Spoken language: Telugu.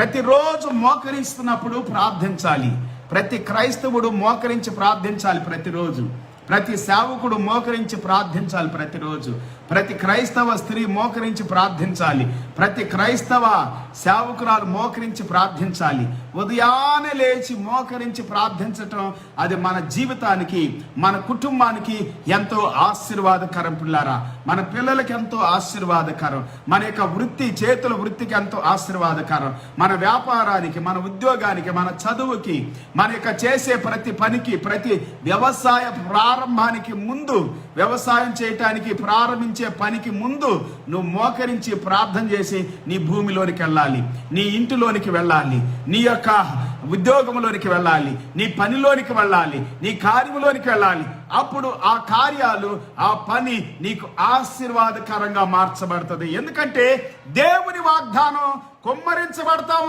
ప్రతిరోజు మోకరిస్తున్నప్పుడు ప్రార్థించాలి. ప్రతి క్రైస్తవుడు మోకరించి ప్రార్థించాలి ప్రతిరోజు. ప్రతి సేవకుడు మోకరించి ప్రార్థించాలి ప్రతిరోజు. ప్రతి క్రైస్తవ స్త్రీ మోకరించి ప్రార్థించాలి. ప్రతి క్రైస్తవ సేవకురాలు మోకరించి ప్రార్థించాలి. ఉదయాన్నే లేచి మోకరించి ప్రార్థించటం అది మన జీవితానికి, మన కుటుంబానికి ఎంతో ఆశీర్వాదకరం పిల్లారా. మన పిల్లలకి ఎంతో ఆశీర్వాదకరం. మన యొక్క వృత్తి, చేతుల వృత్తికి ఎంతో ఆశీర్వాదకరం. మన వ్యాపారానికి, మన ఉద్యోగానికి, మన చదువుకి, మన యొక్క చేసే ప్రతి పనికి, ప్రతి వ్యవసాయ ప్రారంభానికి ముందు, వ్యవసాయం చేయటానికి ప్రారంభించే పనికి ముందు నువ్వు మోకరించి ప్రార్థన చేసి నీ భూమిలోనికి వెళ్ళాలి, నీ ఇంటిలోనికి వెళ్ళాలి, నీ యొక్క ఉద్యోగంలోనికి వెళ్ళాలి, నీ పనిలోనికి వెళ్ళాలి, నీ కార్యంలోనికి వెళ్ళాలి. అప్పుడు ఆ కార్యాలు, ఆ పని నీకు ఆశీర్వాదకరంగా మార్చబడుతుంది. ఎందుకంటే దేవుని వాగ్దానం కుమ్మరించబడతా